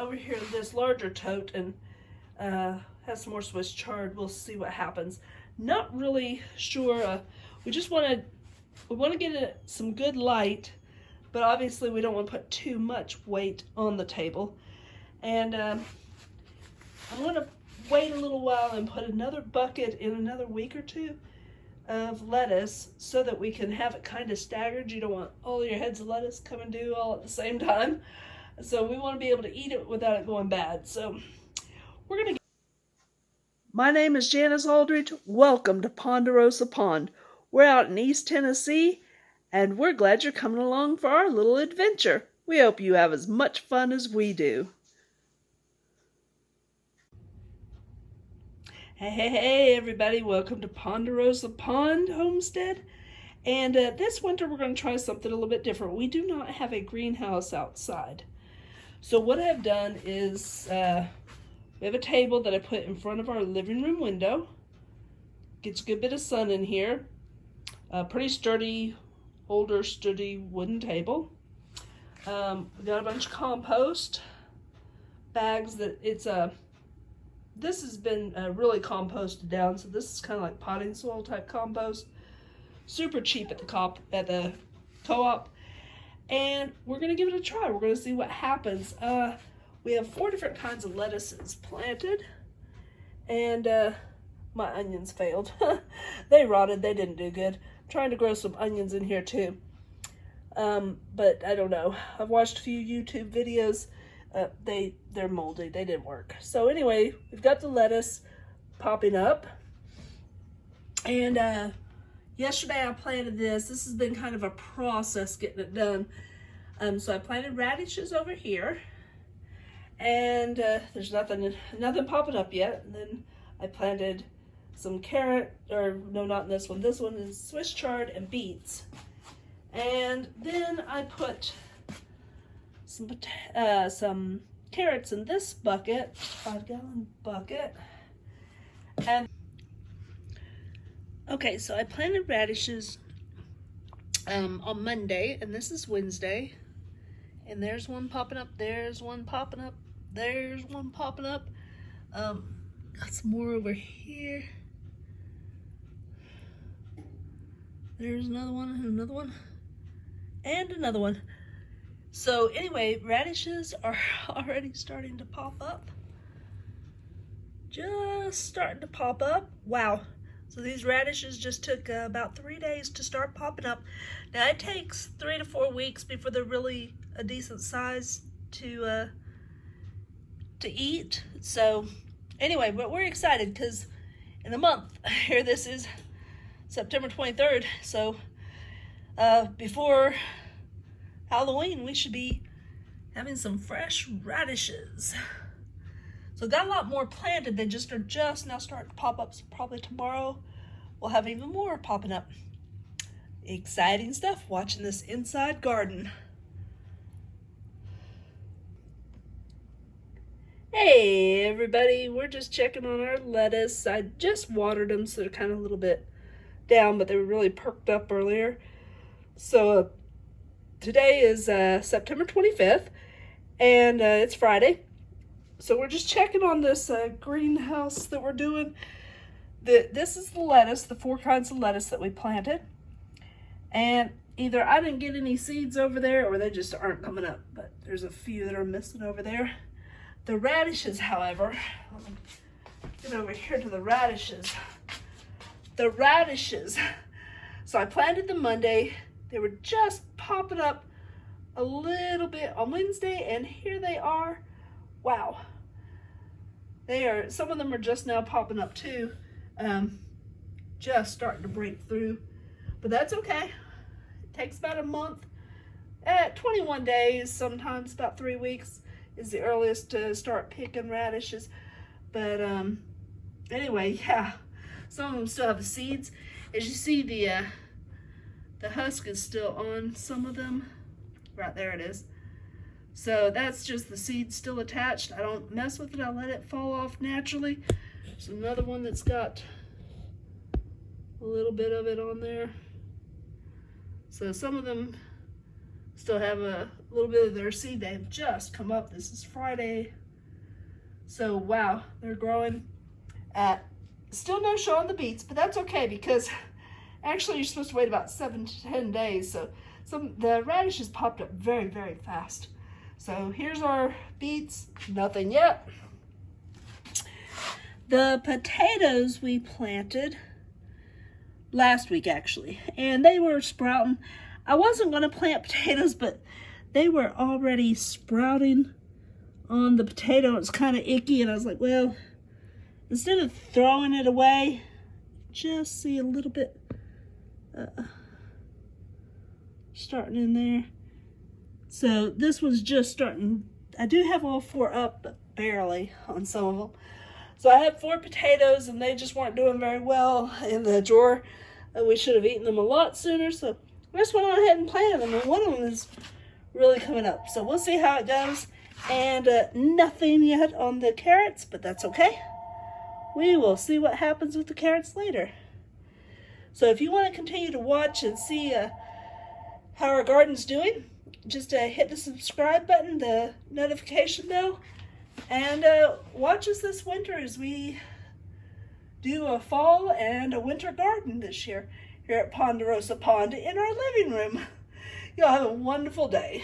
over here this larger tote and has some more Swiss chard. We'll see what happens. Not really sure. We want to get some good light, but obviously we don't want to put too much weight on the table. And I'm going to wait a little while and put another bucket in another week or two of lettuce so that we can have it kind of staggered. You don't want all your heads of lettuce coming due all at the same time. So we want to be able to eat it without it going bad. So we're going to... My name is Janice Aldridge. Welcome to Ponderosa Pond. We're out in East Tennessee, and we're glad you're coming along for our little adventure. We hope you have as much fun as we do. Hey, everybody. Welcome to Ponderosa Pond Homestead. And this winter we're going to try something a little bit different. We do not have a greenhouse outside. So what I've done is we have a table that I put in front of our living room window. Gets a good bit of sun in here. A pretty sturdy, older, sturdy wooden table. We got a bunch of compost bags that this has been really composted down, so this is kind of like potting soil type compost. Super cheap at the co-op. And we're going to give it a try. We're going to see what happens. We have 4 different kinds of lettuces planted. And my onions failed. They rotted. They didn't do good. I'm trying to grow some onions in here too. But I don't know. I've watched a few YouTube videos. They're moldy. They didn't work. So anyway, we've got the lettuce popping up. And yesterday I planted this. This has been kind of a process getting it done. So I planted radishes over here. And there's nothing popping up yet. And then I planted some carrot, or no, not in this one. This one is Swiss chard and beets. And then I put some carrots in this bucket, 5-gallon bucket. And okay, so I planted radishes on Monday, and this is Wednesday. And there's one popping up, there's one popping up, there's one popping up. Got some more over here. There's another one, and another one, and another one. So anyway, radishes are already starting to pop up. Just starting to pop up. Wow. So these radishes just took about 3 days to start popping up. Now it takes 3 to 4 weeks before they're really a decent size to eat. So anyway, but we're excited because in a month, here this is September 23rd. So before Halloween, we should be having some fresh radishes. So got a lot more planted. They are just now starting to pop up. So probably tomorrow we'll have even more popping up. Exciting stuff watching this inside garden. Hey everybody, we're just checking on our lettuce. I just watered them, so they're kind of a little bit down, but they were really perked up earlier. So today is September 25th, and it's Friday. So we're just checking on this greenhouse that we're doing. This is the lettuce, the 4 kinds of lettuce that we planted. And either I didn't get any seeds over there, or they just aren't coming up. But there's a few that are missing over there. The radishes, however, let me get over here to the radishes. The radishes. So I planted them Monday. They were just popping up a little bit on Wednesday, and here they are. Wow. Some of them are just now popping up too. Just starting to break through. But that's okay. It takes about a month. At 21 days, sometimes about 3 weeks is the earliest to start picking radishes. But anyway, yeah. Some of them still have the seeds. As you see, the husk is still on some of them. Right there it is. So that's just the seed still attached. I don't mess with it. I let it fall off naturally. There's another one that's got a little bit of it on there. So some of them Still have a little bit of their seed. They've just come up. This is Friday. So, wow, they're growing. Still no show on the beets, but that's okay because actually you're supposed to wait about 7 to 10 days. So the radishes popped up very, very fast. So here's our beets. Nothing yet. The potatoes we planted last week actually, and they were sprouting. I wasn't going to plant potatoes, but they were already sprouting on the potato. It's kind of icky, and I was like, well, instead of throwing it away, just see a little bit starting in there. So this one's just starting. I do have all 4 up, but barely on some of them. So I have 4 potatoes, and they just weren't doing very well in the drawer. We should have eaten them a lot sooner, so I just went on ahead and planted them, and one of them is really coming up. So we'll see how it goes. And nothing yet on the carrots, but that's okay. We will see what happens with the carrots later. So if you want to continue to watch and see how our garden's doing, just hit the subscribe button, the notification bell, and watch us this winter as we do a fall and a winter garden this year here at Ponderosa Pond in our living room. Y'all have a wonderful day.